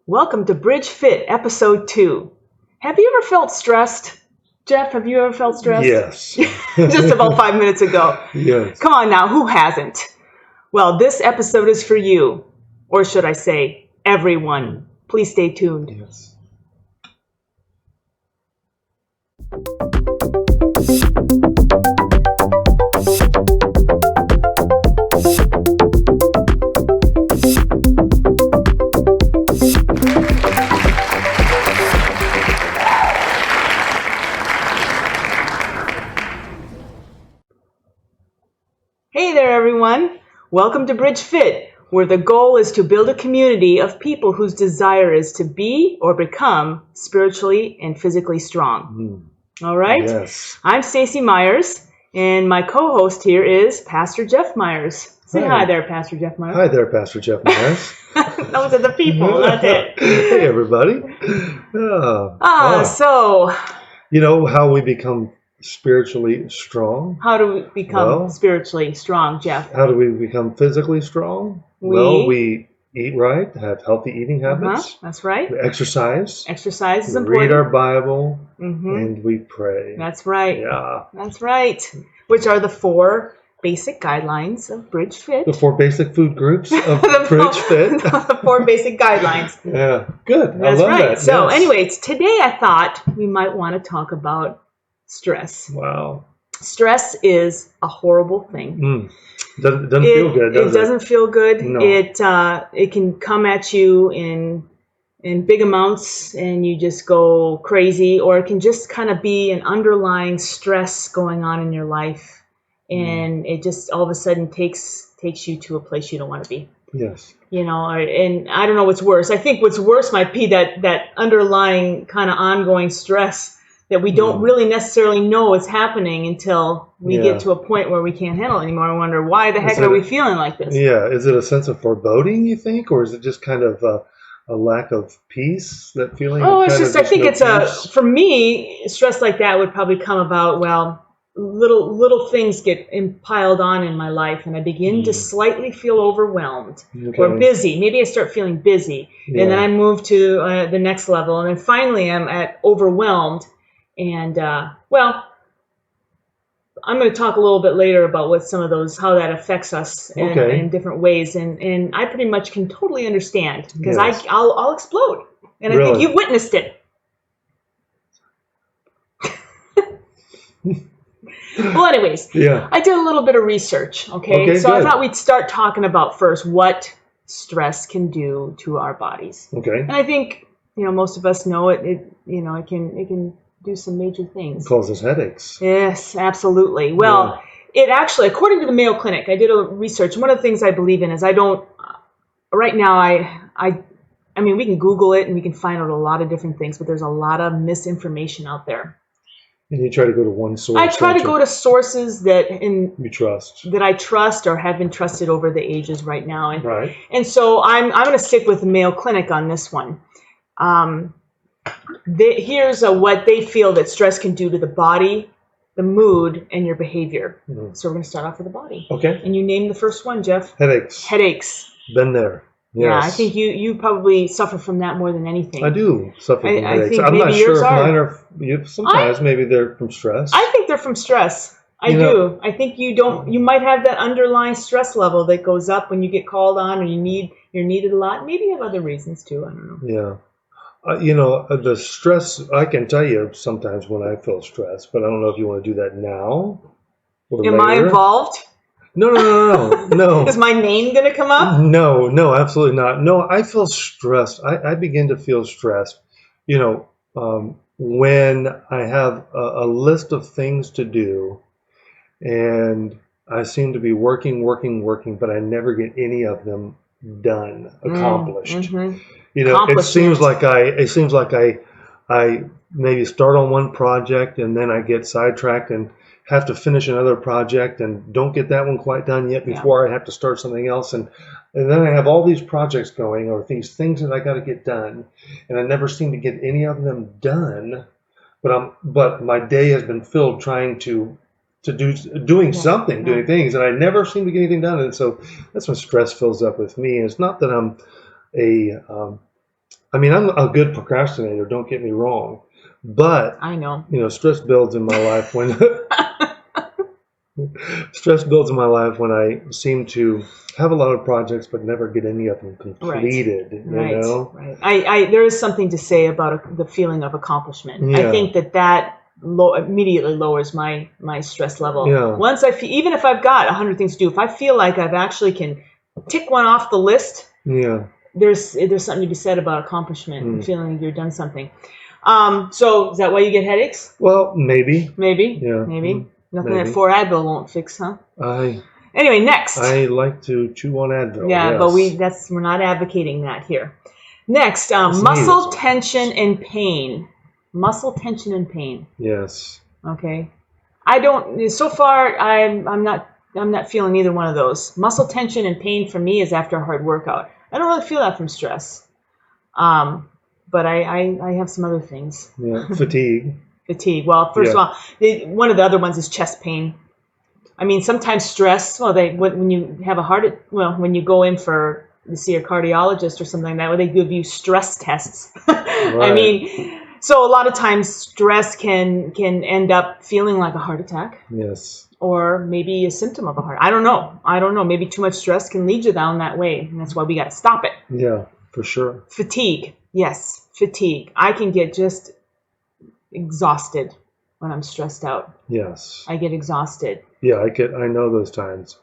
Welcome to Bridge Fit, Episode 2. Have you ever felt stressed? Jeff, have you ever felt stressed? Yes. Just about 5 minutes ago. Yes. Come on now, who hasn't? Well, this episode is for you. Or should I say, everyone. Please stay tuned. Yes. Hey there, everyone. Welcome to Bridge Fit, where the goal is to build a community of people whose desire is to be or become spiritually and physically strong. All right? Yes. I'm Stacy Myers, and my co-host here is Pastor Jeff Myers. Say hi there, Pastor Jeff Myers. Hi there, Pastor Jeff Myers. Those are the people, that's it. Hey, everybody. So You know how we become spiritually strong? how do we become Well- spiritually strong, Jeff? How do we become physically strong? We eat right, have healthy eating habits. That's right. We exercise. Exercise is We important. read our Bible, Mhm. and we pray. That's right. Yeah. That's right. Which are the 4 basic guidelines of Bridge Fit. The 4 basic food groups of The Bridge Fit. the 4 basic guidelines. Yeah, good. That's I love right. that. So, Yes. anyways, today I thought we might want to talk about stress. Wow. Stress is a horrible thing. Doesn't feel good, does it doesn't feel good. No. It can come at you in big amounts and you just go crazy, or it can just kind of be an underlying stress going on in your life, and it just all of a sudden takes you to a place you don't want to be. Yes. You know, and I don't know what's worse. I think what's worse might be that underlying kind of ongoing stress that we don't really necessarily know is happening until we get to a point where we can't handle it anymore and wonder, why the heck are we feeling like this? Yeah. Is it a sense of foreboding, you think, or is it just kind of a lack of peace? That feeling. Oh, it's kind just, of I think no it's peace? for me, stress like that would probably come about, well, little things get piled on in my life, and I begin to slightly feel overwhelmed or busy. Maybe I start feeling busy, and then I move to the next level, and then finally I'm at overwhelmed. And well, I'm going to talk a little bit later about what some of those, how that affects us in different ways, and I pretty much can totally understand, because Yes. I'll explode, and I think Really? you've witnessed it. Well, anyways, Yeah. I did a little bit of research, Okay, so I good. thought we'd start talking about first what stress can do to our bodies. Okay. And I think, most of us know it can do some major things. It causes headaches. Yes, absolutely. Well, it actually, according to the Mayo Clinic, I did a research. One of the things I believe in is right now, I mean, we can Google it and we can find out a lot of different things, but there's a lot of misinformation out there. And you try to go to one source. I try to go to sources that You trust. I trust or have been trusted over the ages right now. Right. And so I'm going to stick with the Mayo Clinic on this one. Here's what they feel that stress can do to the body, the mood, and your behavior. So we're going to start off with the body. Okay. And you name the first one, Jeff. Headaches. Headaches. Been there. Yes. Yeah, I think you probably suffer from that more than anything. I do suffer from I headaches. think I'm maybe not yours sure if are. mine are. Sometimes maybe they're from stress. I think they're from stress. I You do. know- I think you might have that underlying stress level that goes up when you get called on, or you're needed a lot. Maybe you have other reasons too. I don't know. Yeah. The stress, I can tell you sometimes when I feel stressed, but I don't know if you want to do that now or Am I later. involved? No. Is my name going to come up? No, absolutely not. No, I feel stressed. I begin to feel stressed, when I have a list of things to do and I seem to be working, but I never get any of them done, accomplished. Mhm. It seems like I maybe start on one project and then I get sidetracked and have to finish another project and don't get that one quite done yet before I have to start something else. And then I have all these projects going, or these things that I got to get done, and I never seem to get any of them done. But my day has been filled trying to doing things, and I never seem to get anything done. And so that's when stress fills up with me. And it's not that I'm a I mean, I'm a good procrastinator, don't get me wrong, but I know. stress builds in my life when stress builds in my life when I seem to have a lot of projects but never get any of them completed. Right. You know, right. I there is something to say about the feeling of accomplishment. Yeah. I think that immediately lowers my stress level. Yeah. Once even if I've got 100 things to do, if I feel like I've actually can tick one off the list, yeah, there's something to be said about accomplishment and feeling like you've done something. So is that why you get headaches? well, maybe. Maybe. Yeah. Maybe. Nothing Maybe. that 4 Advil won't fix, huh? I Anyway, next. like to chew on Advil. Yeah, yes. but we're not advocating that here. Next, It's muscle needed. tension and pain. Muscle tension and pain. Yes. Okay. I don't. So far, I'm not feeling either one of those. Muscle tension and pain for me is after a hard workout. I don't really feel that from stress. But I have some other things. Yeah. Fatigue. Fatigue. Well, first of all, one of the other ones is chest pain. I mean, sometimes stress. Well, when you have when you go in to see a cardiologist or something like that, where they give you stress tests. I mean, so a lot of times stress can end up feeling like a heart attack. Yes. Or maybe a symptom of a heart. I don't know. Maybe too much stress can lead you down that way, and that's why we got to stop it. Yeah, for sure. Fatigue. Yes, fatigue. I can get just exhausted when I'm stressed out. Yes. I get exhausted. Yeah, I know those times.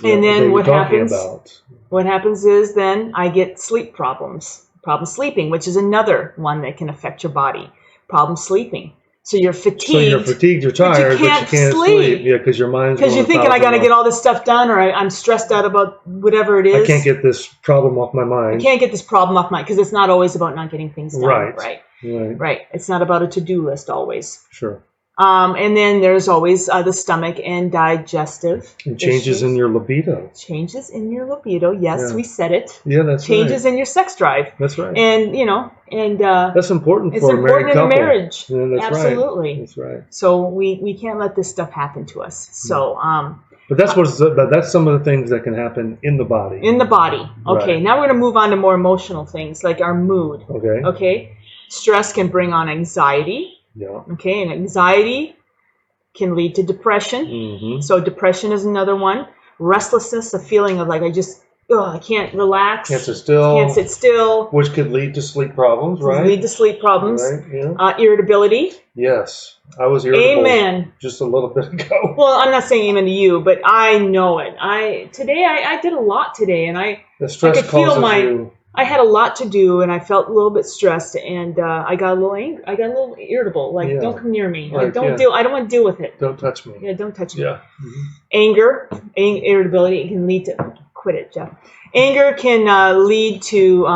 And then what happens? About. What happens is then I get sleep problems. Problem sleeping, which is another one that can affect your body. Problem sleeping. So you're fatigued. So you're fatigued, you're tired, but you can't sleep. Yeah, because your mind's because you're thinking I got to get all this stuff done, or I'm stressed out about whatever it is. I can't get this problem off my mind. I can't get this problem off my, because it's not always about not getting things done. Right. Right. It's not about a to-do list always. Sure. And then there's always the stomach and digestive and changes issues. In your libido. Changes in your libido. Yes, yeah. We said it. Yeah, that's changes in your sex drive. That's right. And that's important it's for important a married couple. In a marriage. Yeah, that's absolutely. Right. That's right. So we can't let this stuff happen to us. So but that's some of the things that can happen in the body. In the body. Okay. Right. Now we're going to move on to more emotional things like our mood. Okay. Okay. Stress can bring on anxiety. Yeah. Okay, and anxiety can lead to depression. Mm-hmm. So depression is another one. Restlessness, a feeling of like I can't relax. Can't sit still. Which could lead to sleep problems, right? Lead to sleep problems. Right. Yeah. Irritability. Yes, I was irritable. Amen. Just a little bit ago. Well, I'm not saying amen to you, but I know it. I did a lot today, and the stress I could feel you. I had a lot to do, and I felt a little bit stressed, and I got a little angry. I got a little irritable. Like, don't come near me. Like, don't deal. I don't want to deal with it. Don't touch me. Yeah, don't touch me. Yeah. Mm-hmm. Anger, irritability can lead to. Quit it, Jeff. Anger can lead to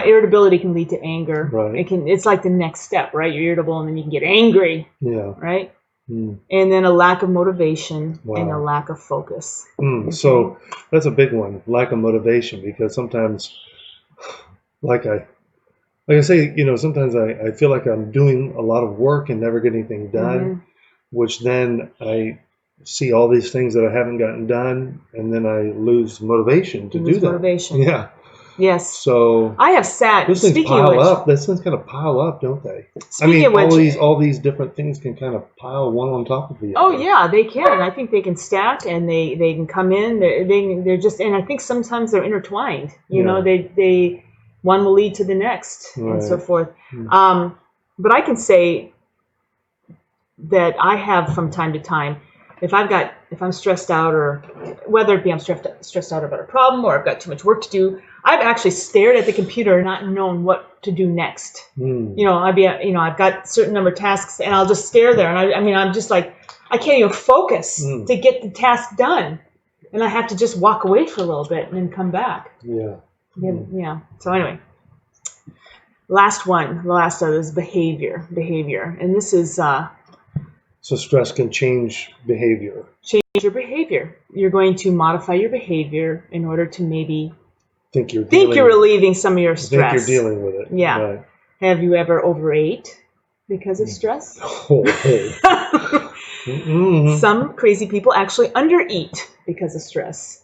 irritability. Can lead to anger. Right. It's like the next step, right? You're irritable, and then you can get angry. Yeah. Right. Mm. And then a lack of motivation and a Wow. lack of focus. Okay. So that's a big one. Lack of motivation, because sometimes. Like I say, sometimes I feel like I'm doing a lot of work and never get anything done, Mm-hmm. which then I see all these things that I haven't gotten done, and then I lose motivation to do that. Motivation. Yeah. Yes. So I have sat. those things Speaking pile of which, up. Those things kind of pile up, don't they? Speaking of which, all these different things can kind of pile one on top of the other. Oh yeah, they can. I think they can stack, and they can come in. They're just, and I think sometimes they're intertwined. You know, they one will lead to the next, and so forth. Mm. But I can say that I have from time to time, if I'm stressed out, or whether it be I'm stressed out about a problem, or I've got too much work to do, I've actually stared at the computer and not known what to do next. Mm. I've got a certain number of tasks, and I'll just stare there, and I'm just like, I can't even focus to get the task done, and I have to just walk away for a little bit and then come back. Yeah. Yeah. So anyway, the last other is behavior, and this is so stress can change behavior. Change your behavior. You're going to modify your behavior in order to maybe think you're relieving some of your stress. Think you're dealing with it. Yeah. Right. Have you ever overate because of stress? Mm-hmm. Some crazy people actually undereat because of stress.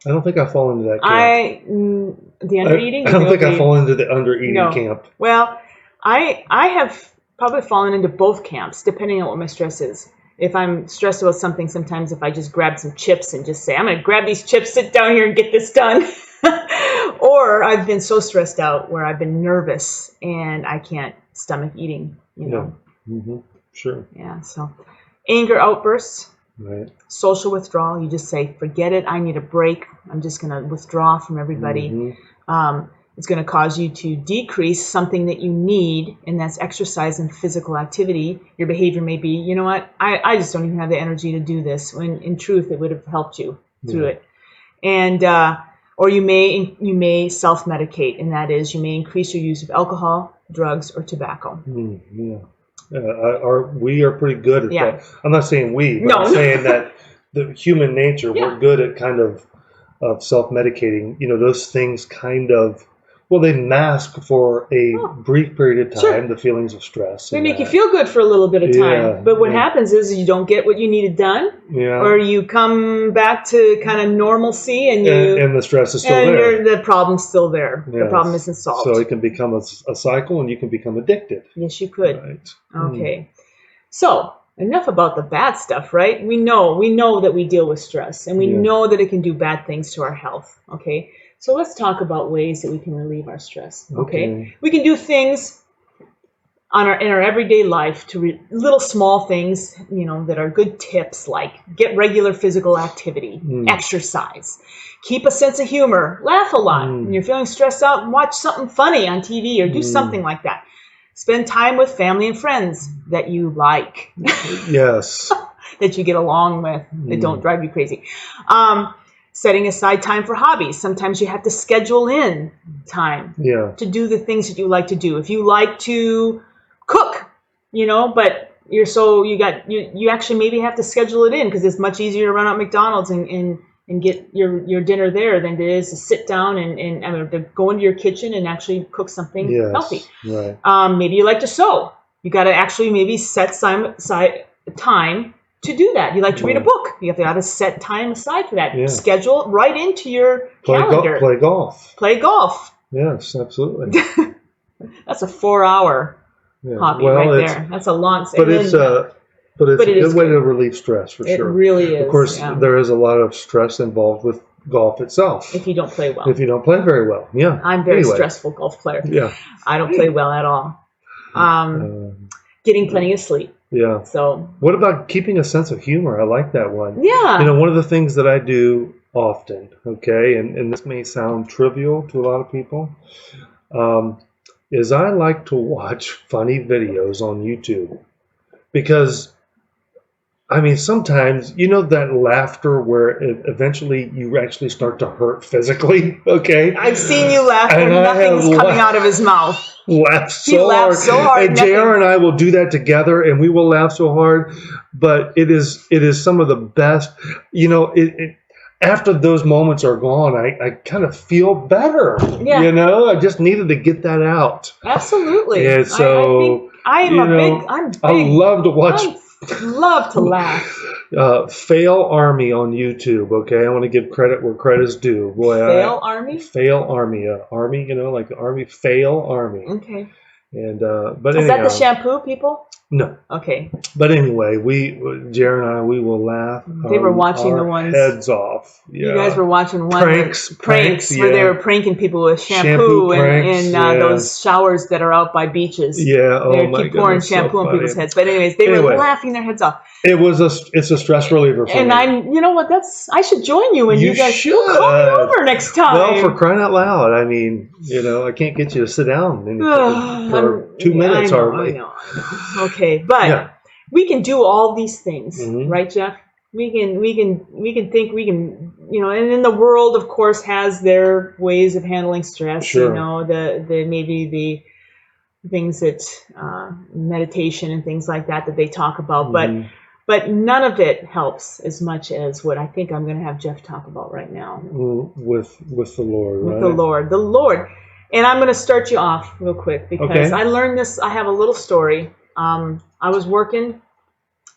I don't think I fall into that camp. The under eating. I don't think I fall into the under eating camp. Well, I have probably fallen into both camps, depending on what my stress is. If I'm stressed about something, sometimes if I just grab some chips and just say, I'm going to grab these chips, sit down here and get this done. Or I've been so stressed out where I've been nervous and I can't stomach eating, you know. Mm-hmm. Sure. Yeah, so anger outbursts, right. Social withdrawal. You just say, forget it, I need a break. I'm just going to withdraw from everybody. Mm-hmm. It's going to cause you to decrease something that you need, and that's exercise and physical activity. Your behavior may be, you know what, I just don't even have the energy to do this, when in truth it would have helped you through it. And or you may self-medicate, and that is you may increase your use of alcohol, drugs, or tobacco. We are pretty good at that. I'm not saying we, but I'm saying that the human nature, we're good at kind of self-medicating. You know, those things kind of, well, they mask for a brief period of time the feelings of stress. They make you feel good for a little bit of time. But what happens is you don't get what you needed done, or you come back to kind of normalcy, and the stress is still there. The problem's still there. Yes. The problem isn't solved. So it can become a cycle, and you can become addicted. Yes, you could. Right. Okay. So enough about the bad stuff, right? We know that we deal with stress, and we know that it can do bad things to our health. Okay. So let's talk about ways that we can relieve our stress. Okay. We can do things in our everyday life little small things, you know, that are good tips, like get regular physical activity, exercise, keep a sense of humor, laugh a lot. When you're feeling stressed out, watch something funny on TV or do something like that. Spend time with family and friends that you like. Yes. That you get along with, that don't drive you crazy. Setting aside time for hobbies. Sometimes you have to schedule in time to do the things that you like to do. If you like to cook, you know, but you actually maybe have to schedule it in, because it's much easier to run out McDonald's and get your dinner there than it is to sit down and to go into your kitchen and actually cook something healthy. Right. Maybe you like to sew. You got to actually maybe set aside time to do that. You like to read a book. You have to set time aside for that. Schedule right into your calendar. Play golf. Play golf. Yes, absolutely. That's a 4-hour hobby right there. That's a long. But it's a good way to relieve stress, for sure. It really is. Of course, there is a lot of stress involved with golf itself. If you don't play well. If you don't play very well, I'm a very stressful golf player. Yeah. I don't play well at all. Getting plenty of sleep. Yeah. So what about keeping a sense of humor? I like that one. Yeah. You know, one of the things that I do often, and this may sound trivial to a lot of people, is I like to watch funny videos on YouTube. Because, I mean, sometimes, you know, that laughter where eventually you actually start to hurt physically, okay? I've seen you laugh when nothing's coming out of his mouth. He laughs so hard. And JR and I will do that together, and we will laugh so hard. But it is some of the best. You know, after those moments are gone, I kind of feel better. Yeah. You know, I just needed to get that out. Absolutely. And so I love to watch. I love to laugh. Fail Army on YouTube. Okay, I want to give credit where credit's due. Boy, Fail Army. Fail Army. Army, you know, like the Army. Fail Army. Okay. And but is that the shampoo people? No. Okay. But anyway, Jared and I, we will laugh. They were watching the ones heads off. Yeah. You guys were watching one pranks where they were pranking people with shampoo pranks, in those showers that are out by beaches. Yeah. Oh they my keep pouring shampoo on people's heads. But anyways, they were laughing their heads off. It's a stress reliever for me. And you know what? I should join you when you guys come over next time. Well, for crying out loud, I mean, you know, I can't get you to sit down for 2 minutes hardly. I know. Okay, but we can do all these things, right, Jeff? We can think, you know, and then the world, of course, has their ways of handling stress. Sure. You know, maybe the things that meditation and things like that they talk about, but none of it helps as much as what I think I'm going to have Jeff talk about right now. With the Lord, right? With the Lord. And I'm going to start you off real quick because I learned this. I have a little story. I was working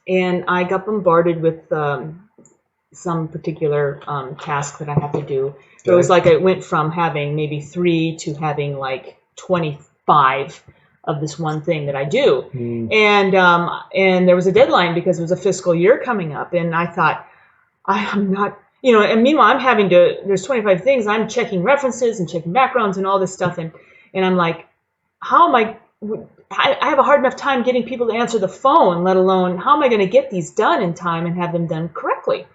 and I got bombarded with some particular task that I have to do. So it was like it went from having maybe 3 to having like 25 of this one thing that I do. And there was a deadline because it was a fiscal year coming up, and I thought, I'm not, and meanwhile I'm having to, there's 25 things, I'm checking references and checking backgrounds and all this stuff, and I'm like, how am I have a hard enough time getting people to answer the phone, let alone how am I going to get these done in time and have them done correctly?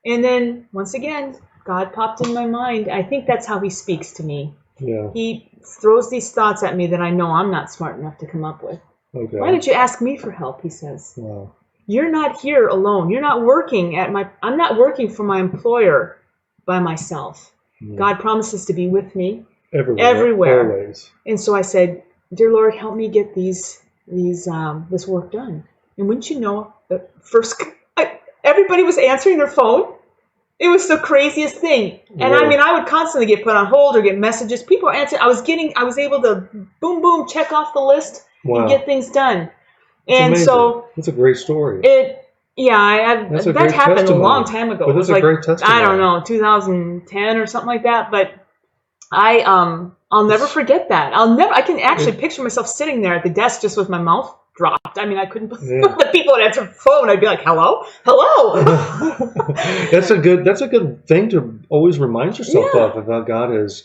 And then once again, God popped in my mind. I think that's how he speaks to me. Yeah. He throws these thoughts at me that I know I'm not smart enough to come up with. Okay. Why don't you ask me for help? He says. Wow. You're not here alone. You're not working I'm not working for my employer by myself. God promises to be with me everywhere. Always. And so I said, dear Lord, help me get this work done. And wouldn't you know, everybody was answering their phone. It was the craziest thing. And I mean, I would constantly get put on hold or get messages. People were answering. I was able to boom, boom, check off the list and get things done. And so it's a great story. That happened a long time ago. But it was a great testimony. I don't know, 2010 or something like that. But I'll never forget that. I can actually picture myself sitting there at the desk just with my mouth dropped. I mean, I couldn't believe the people would answer the phone. I'd be like, hello. That's a good thing to always remind yourself of how God has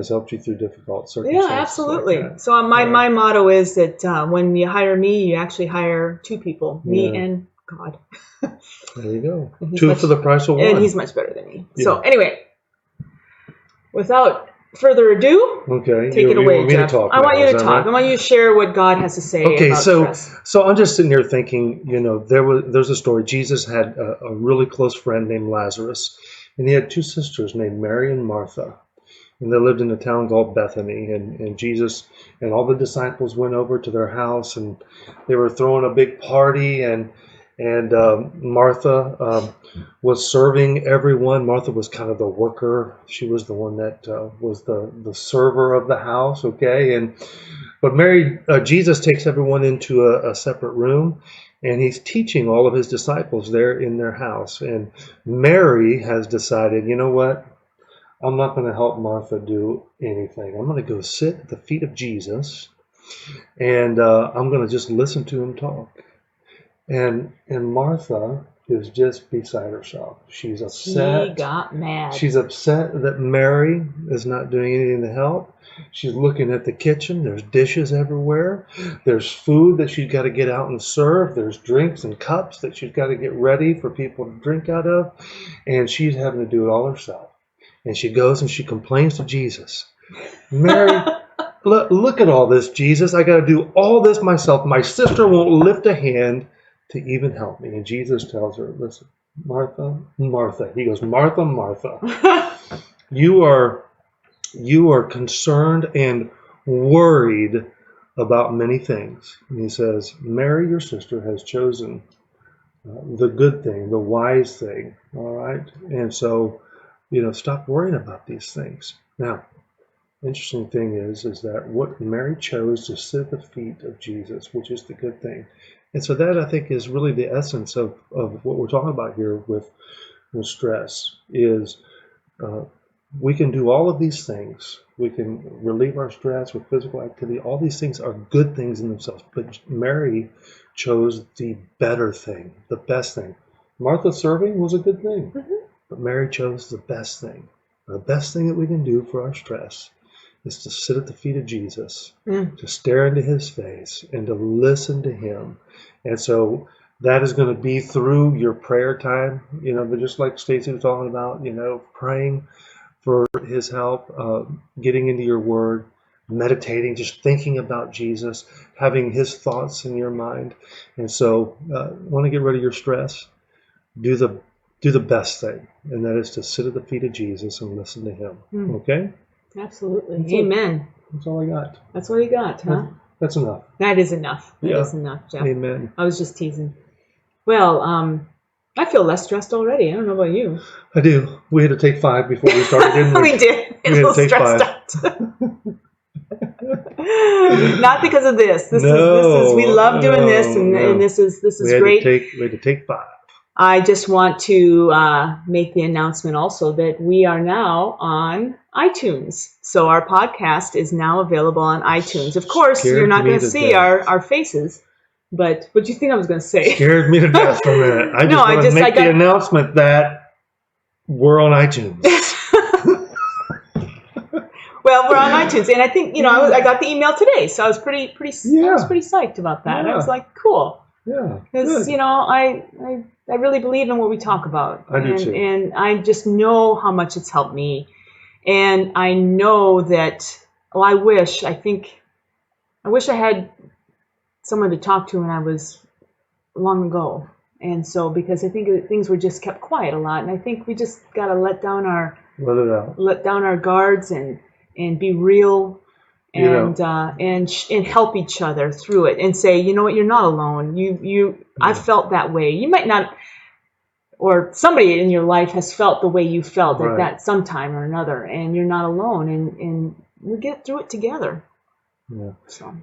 helped you through difficult circumstances. Yeah, absolutely. Like so my motto is that when you hire me, you actually hire 2 people, me and God. There you go. 2 for the price of 1. And he's much better than me. Yeah. So anyway, without further ado, take it away, Jeff. I want you to talk. Right? I want you to share what God has to say about stress. So I'm just sitting here thinking, there's a story. Jesus had a really close friend named Lazarus, and he had 2 sisters named Mary and Martha. And they lived in a town called Bethany, and Jesus and all the disciples went over to their house, and they were throwing a big party, and Martha was serving everyone. Martha was kind of the worker. She was the one that was the server of the house, okay? But Jesus takes everyone into a separate room, and he's teaching all of his disciples there in their house. And Mary has decided, you know what? I'm not going to help Martha do anything. I'm going to go sit at the feet of Jesus, and I'm going to just listen to him talk. And Martha is just beside herself. She's upset. She got mad. She's upset that Mary is not doing anything to help. She's looking at the kitchen. There's dishes everywhere. There's food that she's got to get out and serve. There's drinks and cups that she's got to get ready for people to drink out of. And she's having to do it all herself. And she goes and she complains to Jesus. Mary, look at all this, Jesus. I got to do all this myself. My sister won't lift a hand to even help me. And Jesus tells her, listen, Martha, Martha. He goes, Martha, Martha. You are concerned and worried about many things. And he says, Mary, your sister, has chosen the good thing, the wise thing. All right? And so, stop worrying about these things. Now, interesting thing is that what Mary chose to sit at the feet of Jesus, which is the good thing. And so that, I think, is really the essence of what we're talking about here with stress, is we can do all of these things. We can relieve our stress with physical activity. All these things are good things in themselves. But Mary chose the better thing, the best thing. Martha serving was a good thing. Mm-hmm. But Mary chose the best thing. The best thing that we can do for our stress is to sit at the feet of Jesus, to stare into his face, and to listen to him. And so that is going to be through your prayer time, but just like Stacy was talking about, praying for his help, getting into your word, meditating, just thinking about Jesus, having his thoughts in your mind. And so want to get rid of your stress? Do the best thing, and that is to sit at the feet of Jesus and listen to him. Okay? Absolutely. Amen. That's all I got. That's all you got, huh? That's enough. That is enough. That is enough, Jeff. Amen. I was just teasing. Well, I feel less stressed already. I don't know about you. I do. We had to take 5 before we started, didn't we? We did. We had to take 5. Not because of this. This is we love doing this, and this is great. We had to take 5. I just want to make the announcement also that we are now on iTunes. So our podcast is now available on iTunes. Of course, you're not going to see our faces, but what do you think I was going to say? Scared me to death for a minute. I just want to make the announcement that we're on iTunes. Well, we're on iTunes, and I think I got the email today, so I was pretty psyched about that. Yeah. I was like, cool. Yeah. Because I really believe in what we talk about. I do too. And I just know how much it's helped me. And I know that, I wish I had someone to talk to when I was long ago. And so, because I think things were just kept quiet a lot. And I think we just got to let down our guards and be real and help each other through it and say, you know what, you're not alone. I've felt that way. You might not, or somebody in your life has felt the way you felt at that sometime or another, and you're not alone, and we get through it together. Yeah. So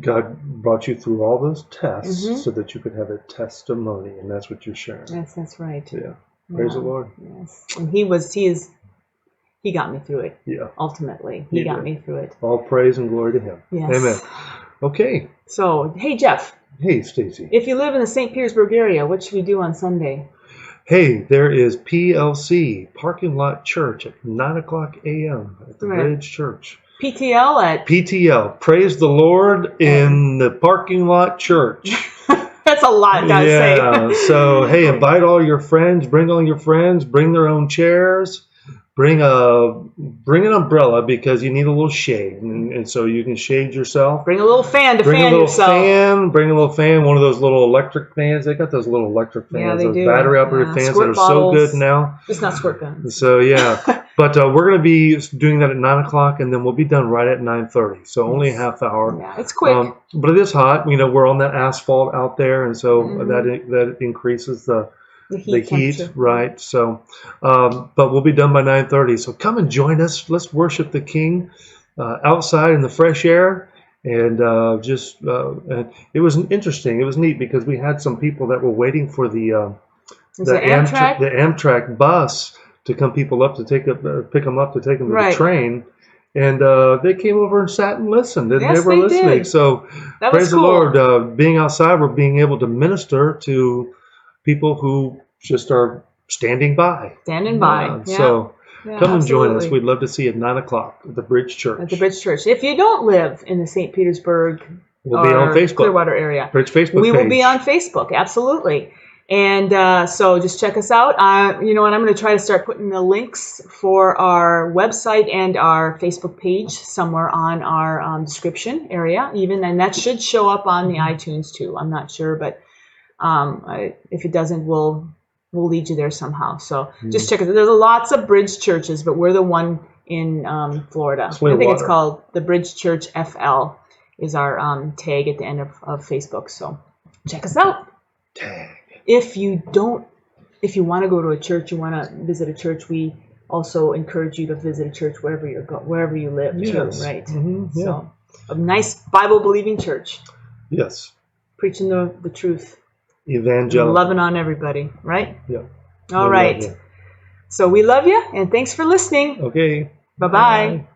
God brought you through all those tests so that you could have a testimony, and that's what you're sharing. Yes, that's right. Yeah. Praise the Lord. Yes. And He got me through it. Yeah. Ultimately, He got me through it. All praise and glory to Him. Yes. Amen. Okay. So, hey, Jeff. Hey, Stacy. If you live in the St. Petersburg area, what should we do on Sunday? Hey, there is PLC, Parking Lot Church, at 9 o'clock a.m. at the Bridge Church. PTL, Praise the Lord in the Parking Lot Church. That's a lot, guys. Yeah, so, hey, invite all your friends, bring their own chairs. Bring an umbrella because you need a little shade, and so you can shade yourself. Bring a little fan to fan yourself. Bring a little fan, one of those little electric fans. They got those little electric fans, yeah, they those do. battery-operated fans that are so good now. It's not squirt guns. So, yeah. But we're going to be doing that at 9 o'clock, and then we'll be done right at 9:30. So only a half hour. Yeah, it's quick. But it is hot. We're on that asphalt out there, and so that increases the heat, right? So, but we'll be done by 9:30. So come and join us. Let's worship the King outside in the fresh air. And it was interesting. It was neat because we had some people that were waiting for the Amtrak bus to come pick them up to take them to the train. And they came over and sat and listened, and they were listening. Did. So praise the Lord. Being outside, we're being able to minister to people who just are standing by. Yeah. So come and join us. We'd love to see you at 9 o'clock at the Bridge Church. At the Bridge Church. If you don't live in the St. Petersburg we'll be on Facebook. Clearwater area, Bridge Facebook we page. will be on Facebook, absolutely. And so just check us out. And I'm going to try to start putting the links for our website and our Facebook page somewhere on our description area, and that should show up on the iTunes too. I'm not sure, but if it doesn't, we'll lead you there somehow. So just check it out. There's lots of Bridge churches, but we're the one in Florida. I think it's called the Bridge Church FL is our tag at the end of Facebook. So check us out. Tag. If you want to go to a church, you want to visit a church, we also encourage you to visit a church wherever you live, too, right? Mm-hmm. Yeah. So a nice Bible-believing church. Yes. Preaching the truth. Evangelical. Loving on everybody, right? Yeah. All right. So we love you, and thanks for listening. Okay. Bye-bye.